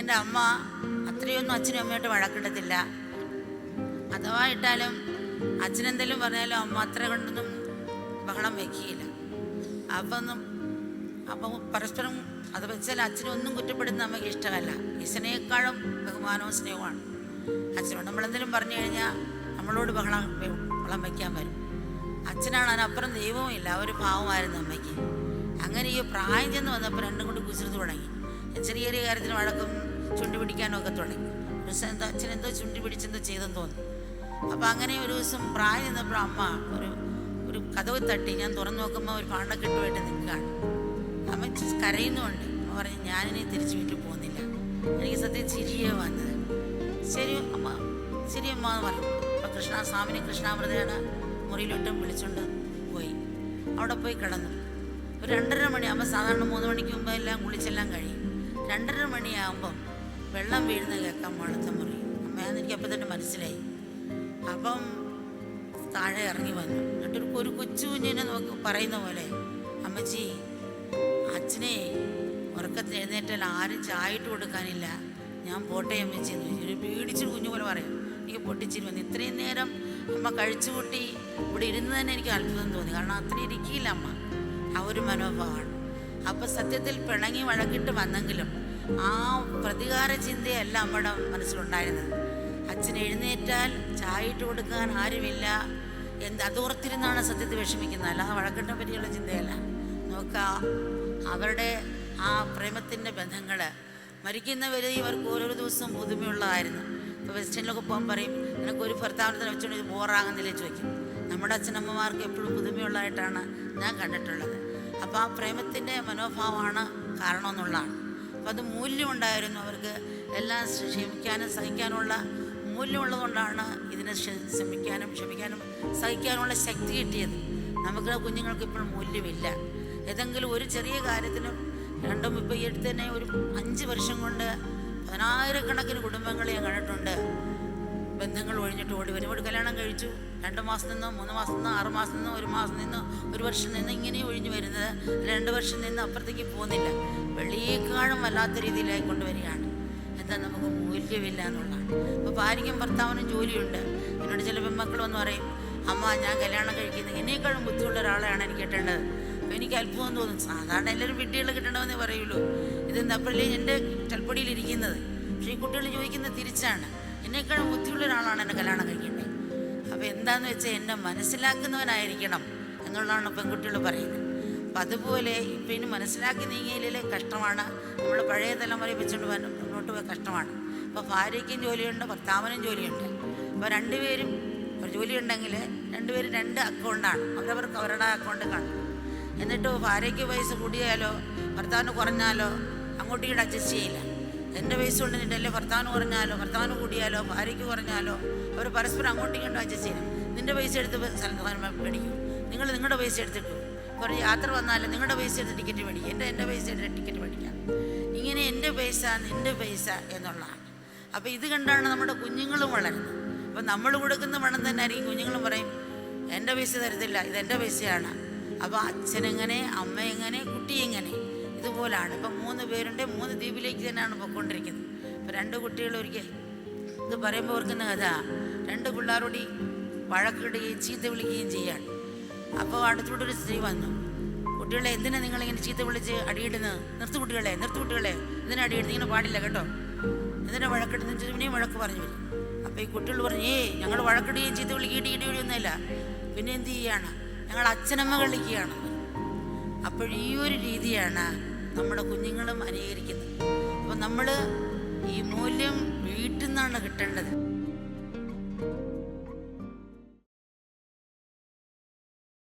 അച്ഛൻ്റെ അമ്മ അത്രയൊന്നും അച്ഛനും അമ്മയായിട്ട് വഴക്കിടത്തില്ല. അഥവാ ഇട്ടാലും അച്ഛനെന്തെങ്കിലും പറഞ്ഞാലും അമ്മ അത്ര കൊണ്ടൊന്നും ബഹളം വയ്ക്കുകയില്ല. അപ്പം പരസ്പരം അത് വെച്ചാൽ അച്ഛനൊന്നും കുറ്റപ്പെടുന്ന അമ്മയ്ക്ക് ഇഷ്ടമല്ല. ഈശ്വരനേക്കാളും ബഹുമാനവും സ്നേഹമാണ് അച്ഛനോട്. നമ്മളെന്തെങ്കിലും പറഞ്ഞു കഴിഞ്ഞാൽ നമ്മളോട് ബഹളം വയ്ക്കാൻ വരും. അച്ഛനാണ് അതിനപ്പുറം ദൈവവും ഇല്ല. ഒരു പാവമായിരുന്നു അമ്മയ്ക്ക്. അങ്ങനെ ഈ പ്രായം ചെന്ന് വന്നപ്പോൾ രണ്ടും കൊണ്ട് കുസൃതി തുടങ്ങി. ചെറിയ ചെറിയ കാര്യത്തിന് വഴക്കും ചുണ്ടി പിടിക്കാനും ഒക്കെ തുടങ്ങി. ഒരു ദിവസം അച്ഛനെന്തോ ചുണ്ടി പിടിച്ചെന്തോ ചെയ്തെന്ന് തോന്നി. അപ്പം അങ്ങനെ ഒരു ദിവസം പ്രായം ചെന്നപ്പോൾ അമ്മ ഒരു കതവ് തട്ടി. ഞാൻ തുറന്നു നോക്കുമ്പോൾ ഒരു പാണ്ടക്കെട്ടുമായിട്ട് നിൽക്കുകയാണ്. അമ്മ കരയുന്നുമുണ്ട്. അമ്മ പറഞ്ഞു, ഞാനിനി തിരിച്ച് വീട്ടിൽ പോകുന്നില്ല. എനിക്ക് സത്യം ചിരിയേ വന്നത്. ശരി അമ്മ എന്ന് പറഞ്ഞു. അപ്പം സ്വാമിനി കൃഷ്ണാമൃതയാണ് മുറിയിലോട്ടും വിളിച്ചുകൊണ്ട് പോയി. അവിടെ പോയി കിടന്നു. ഒരു 2:30 മണിയാകുമ്പോൾ, സാധാരണ 3 മണിക്ക് മുമ്പ് എല്ലാം കുളിച്ചെല്ലാം കഴിയും. 2:30 മണിയാകുമ്പം വെള്ളം വീഴുന്ന കേൾക്കാം മുകളത്തെ മുറി. അമ്മയാന്ന് എനിക്ക് അപ്പം തന്നെ മനസ്സിലായി. അപ്പം താഴെ ഇറങ്ങി വന്നു. എന്നിട്ടൊരു കൊച്ചു കുഞ്ഞിനെ നോക്കി പറയുന്ന പോലെ, അമ്മച്ചി, അച്ഛനെ ഉറക്കത്തിൽ എഴുന്നേറ്റാൽ ആരും ചായയിട്ട് കൊടുക്കാനില്ല, ഞാൻ പോട്ടെ അമ്മച്ചി എന്ന് ചോദിച്ചു. ഒരു പേടിച്ചൊരു കുഞ്ഞു പോലെ പറയാം. എനിക്ക് പൊട്ടിച്ചിരി വന്നു. ഇത്രയും നേരം അമ്മ കഴിച്ചു കൂട്ടി ഇവിടെ ഇരുന്ന് തന്നെ എനിക്ക് അത്ഭുതം തോന്നി. കാരണം അത്രയും ഇരിക്കില്ല അമ്മ. ആ ഒരു മനോഭാവമാണ്. അപ്പം സത്യത്തിൽ പിണങ്ങി വഴക്കിട്ട് വന്നെങ്കിലും ആ പ്രതികാര ചിന്തയല്ല അമ്മയുടെ മനസ്സിലുണ്ടായിരുന്നത്. അച്ഛൻ എഴുന്നേറ്റാൽ ചായയിട്ട് കൊടുക്കാൻ ആരുമില്ല അതോർത്തിരുന്നാണ് സത്യത്തിൽ വിഷമിക്കുന്നത്. അല്ലാതെ വഴക്കിനെ പറ്റിയുള്ള ചിന്തയല്ല. നോക്കുക, അവരുടെ ആ പ്രേമത്തിൻ്റെ ബന്ധങ്ങൾ മരിക്കുന്നവരെ ഇവർക്ക് ഓരോ ദിവസവും പുതുമയുള്ളതായിരുന്നു. ഇപ്പോൾ വെസ്റ്റേണിലൊക്കെ പോകാൻ പറയും, നിനക്കൊരു ഭർത്താവിനെ വെച്ചുകൊണ്ട് ഇത് ബോറാകുന്നില്ലേ ചോദിക്കും. നമ്മുടെ അച്ഛനമ്മമാർക്ക് എപ്പോഴും പുതുമയുള്ളതായിട്ടാണ് ഞാൻ കണ്ടിട്ടുള്ളത്. അപ്പോൾ ആ പ്രേമത്തിൻ്റെ മനോഭാവമാണ് കാരണമെന്നുള്ളതാണ്. അപ്പോൾ അത് മൂല്യമുണ്ടായിരുന്നു അവർക്ക്. എല്ലാം ക്ഷമിക്കാനും സഹിക്കാനുള്ള മൂല്യമുള്ളതുകൊണ്ടാണ് ഇതിനെ ക്ഷമിക്കാനും സഹിക്കാനുള്ള ശക്തി കിട്ടിയത്. നമുക്ക് കുഞ്ഞുങ്ങൾക്ക് ഇപ്പോഴും മൂല്യമില്ല. ഏതെങ്കിലും ഒരു ചെറിയ കാര്യത്തിനും ഇപ്പോൾ ഈ അടുത്ത് തന്നെ ഒരു 5 വർഷം കൊണ്ട് 10,000-കണക്കിന് കുടുംബങ്ങളെ ഞാൻ കണ്ടിട്ടുണ്ട്. ബന്ധങ്ങൾ ഒഴിഞ്ഞിട്ട് ഓടി വരും. ഒരു കല്യാണം കഴിച്ചു, 2 മാസം നിന്നോ 3 മാസം നിന്നോ 6 മാസം നിന്നോ 1 മാസം നിന്നോ 1 വർഷം നിന്ന് ഇങ്ങനെ ഒഴിഞ്ഞു വരുന്നത്. 2 വർഷം നിന്ന് അപ്പുറത്തേക്ക് പോകുന്നില്ല. വെള്ളിയേക്കാളും വല്ലാത്ത രീതിയിലായി കൊണ്ടുവരികയാണ്. എന്താ, നമുക്ക് മൂല്യമില്ല എന്നുള്ളതാണ്. ഇപ്പോൾ ഭാര്യയ്ക്കും ഭർത്താവിനും ജോലിയുണ്ട്. എന്നോട് ചില പെൺമക്കൾ വന്ന് പറയും, അമ്മ, ഞാൻ കല്യാണം കഴിക്കുന്നത് എന്നേക്കാളും ബുദ്ധിയുള്ള ഒരാളെയാണ് എനിക്ക് കിട്ടേണ്ടത്. അപ്പോൾ എനിക്ക് അത്ഭുതം തോന്നും. സാധാരണ എല്ലാവരും വിഡ്ഢികൾ കിട്ടണമെന്നേ പറയുള്ളൂ. ഇതെന്താ അപ്പോഴല്ലേ എൻ്റെ ചൽപ്പടിയിലിരിക്കുന്നത്. പക്ഷേ ഈ കുട്ടികൾ ചോദിക്കുന്നത് തിരിച്ചാണ്. എന്നേക്കാളും ബുദ്ധിയുള്ള ഒരാളാണ് എന്നെ കല്യാണം കഴിക്കേണ്ടത്. അപ്പോൾ എന്താണെന്ന് വെച്ചാൽ എന്നെ മനസ്സിലാക്കുന്നവനായിരിക്കണം എന്നുള്ളതാണ് പെൺകുട്ടികൾ പറയുന്നത്. അപ്പം അതുപോലെ ഇപ്പം ഇനി മനസ്സിലാക്കി നീങ്ങിയതിലെ കഷ്ടമാണ്. നമ്മൾ പഴയ തലമുറയെ വെച്ചുകൊണ്ട് മുന്നോട്ട് പോയ കഷ്ടമാണ്. അപ്പോൾ ഭാര്യയ്ക്കും ജോലിയുണ്ട്, ഭർത്താവിനും ജോലിയുണ്ട്. അപ്പോൾ രണ്ടുപേരും ഒരു ജോലി ഉണ്ടെങ്കിൽ 2 പേരും 2 അക്കൗണ്ടാണ്. അവരവർക്ക് അവരുടെ അക്കൗണ്ട് കാണും. എന്നിട്ട് ഭാര്യയ്ക്ക് പൈസ കൂടിയാലോ ഭർത്താവിന് കുറഞ്ഞാലോ അങ്ങോട്ടും ഇങ്ങോട്ട് അഡ്ജസ്റ്റ് ചെയ്യില്ല. എൻ്റെ പൈസ കൊണ്ട് നിൻ്റെ ഭർത്താവിന് കുറഞ്ഞാലോ ഭർത്താവിന് കൂടിയാലോ ഭാര്യയ്ക്ക് കുറഞ്ഞാലോ അവർ പരസ്പരം അങ്ങോട്ടും ഇങ്ങോട്ടും അഡ്ജസ്റ്റ് ചെയ്യണം. നിൻ്റെ പൈസ എടുത്ത് മേടിക്കും, നിങ്ങൾ നിങ്ങളുടെ പൈസ എടുത്തിട്ടു. കുറേ യാത്ര വന്നാലും നിങ്ങളുടെ പൈസ എടുത്ത് ടിക്കറ്റ് മേടിക്കും, എൻ്റെ പൈസ എടുത്ത് ടിക്കറ്റ് മേടിക്കാം. ഇങ്ങനെ എൻ്റെ പൈസ നിൻ്റെ പൈസ എന്നുള്ളതാണ്. അപ്പോൾ ഇത് കണ്ടാണ് നമ്മുടെ കുഞ്ഞുങ്ങളും വളരുന്നത്. അപ്പോൾ നമ്മൾ കൊടുക്കുന്ന പണം തന്നെ ആയിരിക്കും കുഞ്ഞുങ്ങളും പറയും, എൻ്റെ പൈസ തരത്തില്ല, ഇതെൻ്റെ പൈസയാണ്. അപ്പോൾ അച്ഛനെങ്ങനെ, അമ്മ എങ്ങനെ, കുട്ടി എങ്ങനെ, ഇതുപോലാണ്. ഇപ്പം 3 പേരുണ്ട്, 3 ദ്വീപിലേക്ക് തന്നെയാണ് പോയിക്കൊണ്ടിരിക്കുന്നത്. ഇപ്പോൾ 2 കുട്ടികൾ ഒരിക്കൽ ഇത് പറയുമ്പോൾ ഓർക്കുന്ന കഥ, 2 പിള്ളേരോട് വഴക്കിടുകയും ചീത്ത വിളിക്കുകയും ചെയ്യാണ്. അപ്പോൾ അടുത്തോട്ടൊരു സ്ത്രീ വന്നു, കുട്ടികളെ എന്തിനാണ് നിങ്ങളിങ്ങനെ ചീത്ത വിളിച്ച് അടിയിടുന്നത്? നിർത്ത് കുട്ടികളെ എന്തിനാ അടിയിടുന്നത്? ഇങ്ങനെ പാടില്ല കേട്ടോ, എന്തിനാ വഴക്കിടുന്നത്? ഇവനെയും വഴക്ക് പറഞ്ഞു വരും. അപ്പോൾ ഈ കുട്ടികൾ പറഞ്ഞു, ഞങ്ങൾ വഴക്കിടുകയും ചീത്ത വിളിക്കുകയും ഇടിയൊന്നുമില്ല, പിന്നെ എന്ത് ചെയ്യാണ്, ഞങ്ങൾ അച്ഛനമ്മ കളിക്കുകയാണ്. അപ്പോൾ ഈ ഒരു രീതിയാണ് നമ്മുടെ കുഞ്ഞുങ്ങളും അനുകരിക്കുന്നത്. അപ്പോൾ നമ്മൾ ഈ മൂല്യം വീട്ടിൽ നിന്നാണ് കിട്ടേണ്ടത്.